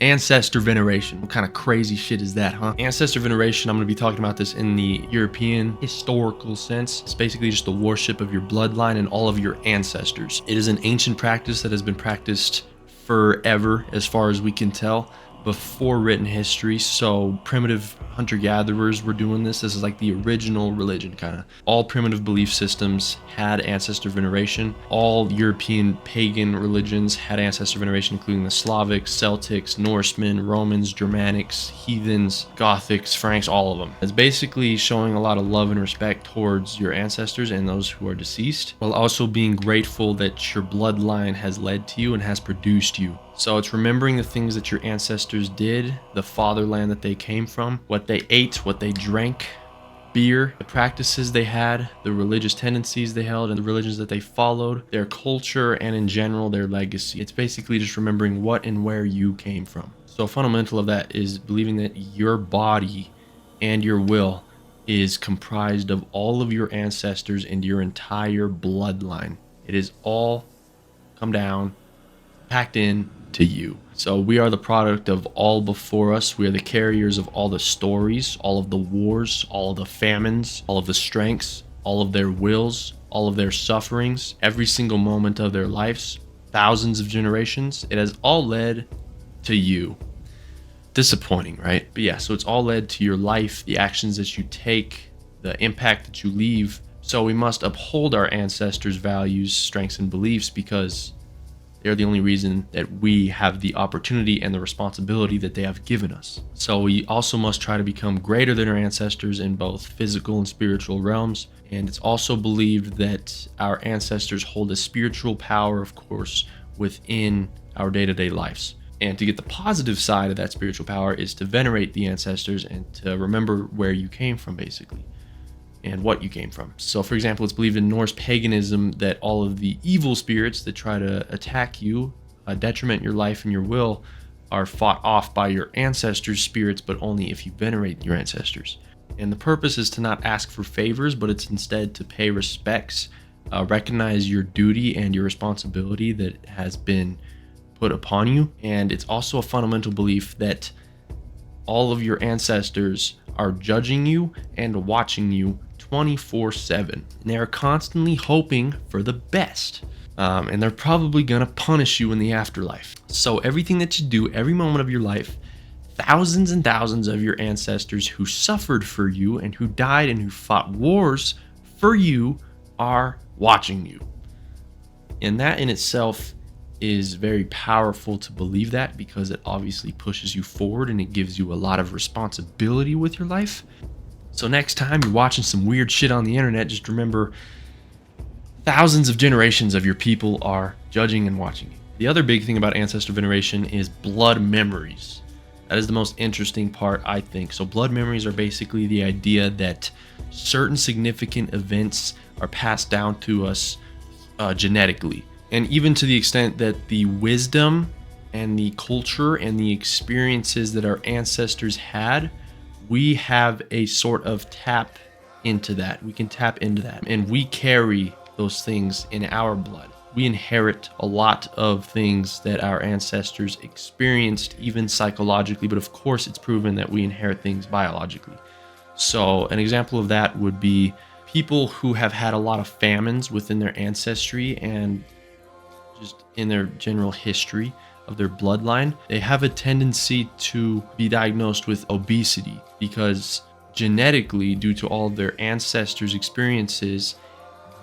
Ancestor veneration. What kind of crazy shit is that, huh? Ancestor veneration, I'm going to be talking about this in the European historical sense. It's basically just the worship of your bloodline and all of your ancestors. It is an ancient practice that has been practiced forever, as far as we can tell, before written history. So primitive hunter-gatherers were doing this. This is like the original religion, kind of. All primitive belief systems had ancestor veneration. All European pagan religions had ancestor veneration, including the Slavics, Celtics, Norsemen, Romans, Germanics, heathens, Gothics, Franks, all of them. It's basically showing a lot of love and respect towards your ancestors and those who are deceased, while also being grateful that your bloodline has led to you and has produced you. So it's remembering the things that your ancestors did, the fatherland that they came from, what they ate, what they drank, beer, the practices they had, the religious tendencies they held, and the religions that they followed, their culture, and in general, their legacy. It's basically just remembering what and where you came from. So a fundamental of that is believing that your body and your will is comprised of all of your ancestors and your entire bloodline. It is all come down, packed in to you. So we are the product of all before us. We are the carriers of all the stories, all of the wars, all of the famines, all of the strengths, all of their wills, all of their sufferings, every single moment of their lives, thousands of generations. It has all led to you. Disappointing, right? But yeah, so it's all led to your life, the actions that you take, the impact that you leave. So we must uphold our ancestors' values, strengths, and beliefs, because they're the only reason that we have the opportunity and the responsibility that they have given us. So we also must try to become greater than our ancestors in both physical and spiritual realms. And it's also believed that our ancestors hold a spiritual power, of course, within our day-to-day lives. And to get the positive side of that spiritual power is to venerate the ancestors and to remember where you came from, basically, and what you came from. So for example, it's believed in Norse paganism that all of the evil spirits that try to attack you, detriment your life and your will, are fought off by your ancestors' spirits, but only if you venerate your ancestors. And the purpose is to not ask for favors, but it's instead to pay respects, recognize your duty and your responsibility that has been put upon you. And it's also a fundamental belief that all of your ancestors are judging you and watching you 24/7. And they are constantly hoping for the best. And they're probably gonna punish you in the afterlife. So everything that you do, every moment of your life, thousands and thousands of your ancestors who suffered for you and who died and who fought wars for you are watching you. And that in itself is very powerful to believe that, because it obviously pushes you forward and it gives you a lot of responsibility with your life. So next time you're watching some weird shit on the internet, just remember thousands of generations of your people are judging and watching you. The other big thing about ancestor veneration is blood memories. That is the most interesting part, I think. So blood memories are basically the idea that certain significant events are passed down to us genetically. And even to the extent that the wisdom and the culture and the experiences that our ancestors had, we have a sort of tap into that. We can tap into that. And we carry those things in our blood. We inherit a lot of things that our ancestors experienced, even psychologically. But of course, it's proven that we inherit things biologically. So an example of that would be people who have had a lot of famines within their ancestry and just in their general history of their bloodline, they have a tendency to be diagnosed with obesity, because genetically, due to all of their ancestors' experiences,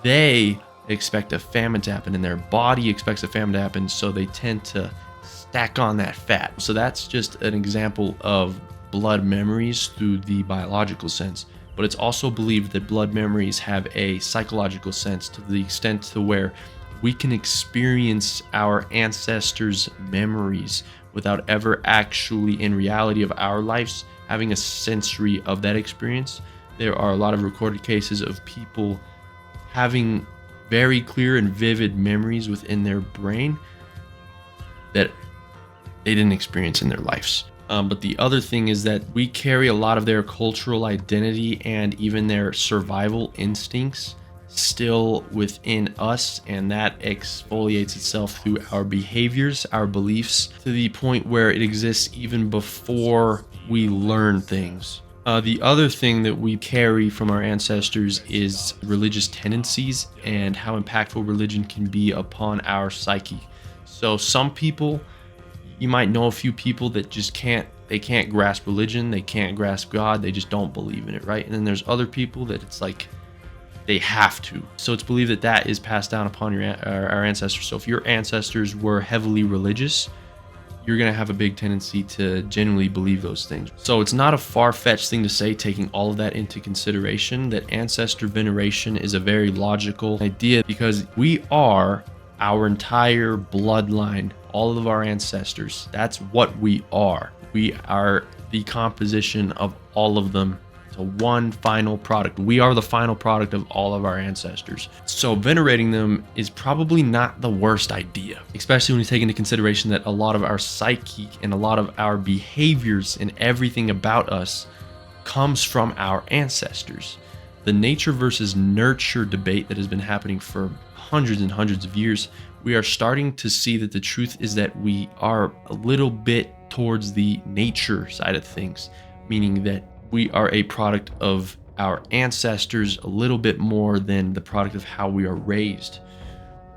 they expect a famine to happen and their body expects a famine to happen, so they tend to stack on that fat. So that's just an example of blood memories through the biological sense. But it's also believed that blood memories have a psychological sense, to the extent to where we can experience our ancestors' memories without ever actually, in reality of our lives, having a sensory of that experience. There are a lot of recorded cases of people having very clear and vivid memories within their brain that they didn't experience in their lives. But the other thing is that we carry a lot of their cultural identity and even their survival instincts still within us, and that exfoliates itself through our behaviors, our beliefs, to the point where it exists even before we learn things. The other thing that we carry from our ancestors is religious tendencies and how impactful religion can be upon our psyche. So some people, you might know a few people that just can't grasp religion, they can't grasp God, they just don't believe in it, right? And then there's other people that it's like they have to. So it's believed that that is passed down upon our ancestors. So if your ancestors were heavily religious, you're going to have a big tendency to genuinely believe those things. So it's not a far-fetched thing to say, taking all of that into consideration, that ancestor veneration is a very logical idea, because we are our entire bloodline, all of our ancestors. That's what we are. We are the composition of all of them. So one final product. We are the final product of all of our ancestors. So venerating them is probably not the worst idea, especially when you take into consideration that a lot of our psyche and a lot of our behaviors and everything about us comes from our ancestors. The nature versus nurture debate that has been happening for hundreds and hundreds of years, we are starting to see that the truth is that we are a little bit towards the nature side of things, meaning that we are a product of our ancestors a little bit more than the product of how we are raised.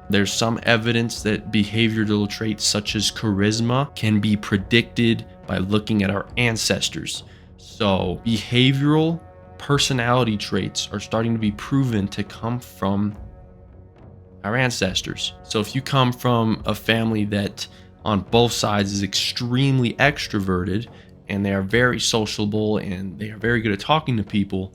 There's some evidence that behavioral traits such as charisma can be predicted by looking at our ancestors. So behavioral personality traits are starting to be proven to come from our ancestors. So if you come from a family that on both sides is extremely extroverted, and they are very sociable and they are very good at talking to people,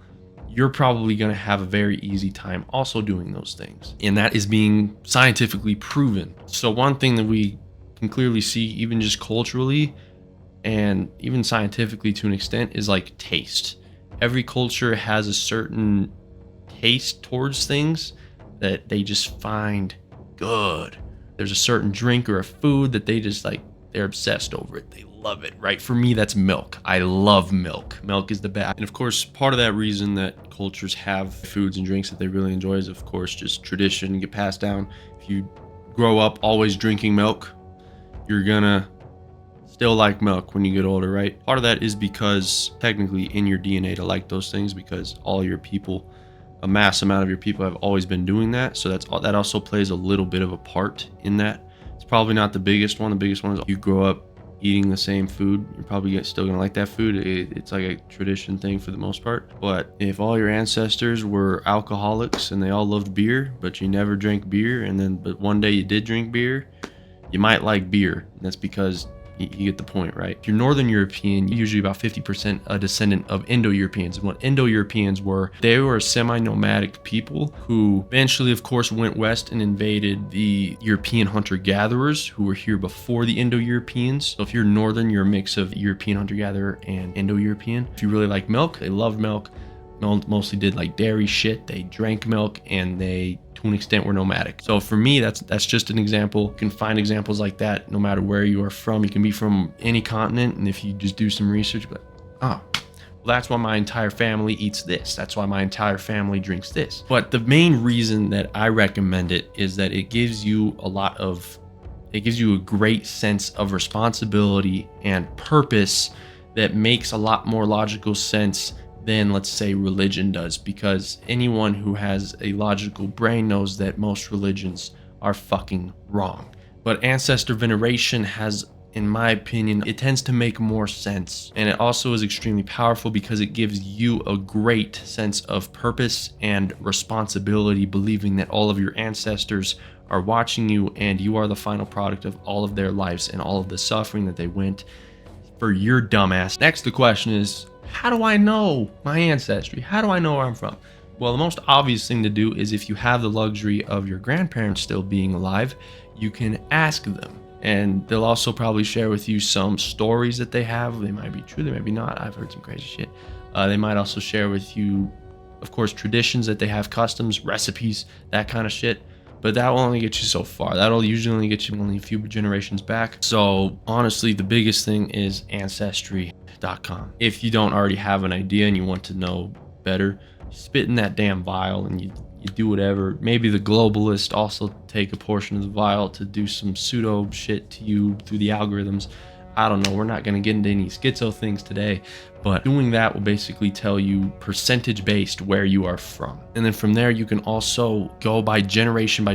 you're probably going to have a very easy time also doing those things. And that is being scientifically proven. So one thing that we can clearly see, even just culturally and even scientifically to an extent, is like taste. Every culture has a certain taste towards things that they just find good. There's a certain drink or a food that they just like, they're obsessed over it. They love it, right? For me, that's milk. I love milk. Milk is the best. And of course, part of that reason that cultures have foods and drinks that they really enjoy is, of course, just tradition, get passed down. If you grow up always drinking milk, you're gonna still like milk when you get older, right? Part of that is because technically in your DNA to like those things, because all your people, a mass amount of your people have always been doing that. So that also plays a little bit of a part in that. It's probably not the biggest one. The biggest one is you grow up eating the same food, you're probably still gonna like that food. It's like a tradition thing for the most part. But if all your ancestors were alcoholics and they all loved beer, but you never drank beer, but one day you did drink beer, you might like beer. And that's because you get the point, right? If you're Northern European, you're usually about 50% a descendant of Indo-Europeans. And what Indo-Europeans were, they were semi-nomadic people who eventually, of course, went west and invaded the European hunter-gatherers who were here before the Indo-Europeans. So if you're Northern, you're a mix of European hunter-gatherer and Indo-European. If you really like milk, they loved milk, mostly did like dairy shit, they drank milk, and they to an extent were nomadic. So for me, that's just an example. You can find examples like that no matter where you are from. You can be from any continent, and if you just do some research, you'll be like, oh, well, that's why my entire family eats this, that's why my entire family drinks this. But the main reason that I recommend it is that it gives you a great sense of responsibility and purpose that makes a lot more logical sense than, let's say, religion does, because anyone who has a logical brain knows that most religions are fucking wrong. But ancestor veneration has, in my opinion, it tends to make more sense. And it also is extremely powerful because it gives you a great sense of purpose and responsibility, believing that all of your ancestors are watching you and you are the final product of all of their lives and all of the suffering that they went for your dumbass. Next, the question is, how do I know my ancestry? How do I know where I'm from? Well, the most obvious thing to do is, if you have the luxury of your grandparents still being alive, you can ask them. And they'll also probably share with you some stories that they have. They might be true, they might be not. I've heard some crazy shit. They might also share with you, of course, traditions that they have, customs, recipes, that kind of shit. But that will only get you so far. That'll usually only get you only a few generations back. So honestly, the biggest thing is Ancestry.com. If you don't already have an idea and you want to know better, spit in that damn vial and you do whatever. Maybe the globalists also take a portion of the vial to do some pseudo shit to you through the algorithms. I don't know. We're not going to get into any schizo things today, but doing that will basically tell you percentage based where you are from. And then from there, you can also go by generation,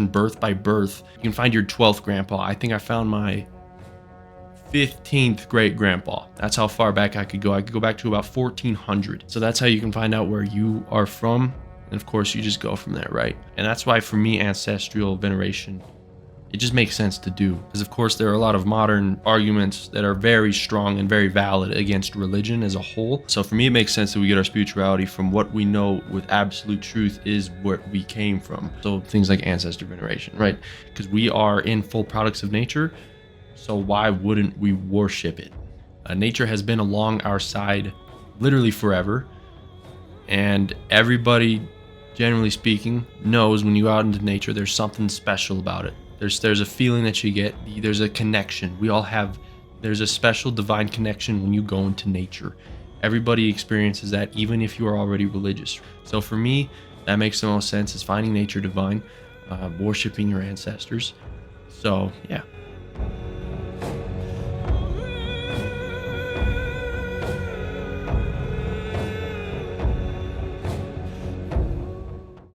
birth by birth. You can find your 12th grandpa. I think I found my 15th great grandpa. That's how far back I could go. I could go back to about 1400. So that's how you can find out where you are from. And of course, you just go from there, right? And that's why for me, ancestral veneration, it just makes sense to do. Because of course, there are a lot of modern arguments that are very strong and very valid against religion as a whole. So for me, it makes sense that we get our spirituality from what we know with absolute truth is where we came from. So things like ancestor veneration, right? Because we are in full products of nature. So why wouldn't we worship it? Nature has been along our side literally forever. And everybody, generally speaking, knows when you go out into nature, there's something special about it. There's a feeling that you get. There's a connection. There's a special divine connection when you go into nature. Everybody experiences that, even if you are already religious. So for me, that makes the most sense, is finding nature divine, worshiping your ancestors. So yeah.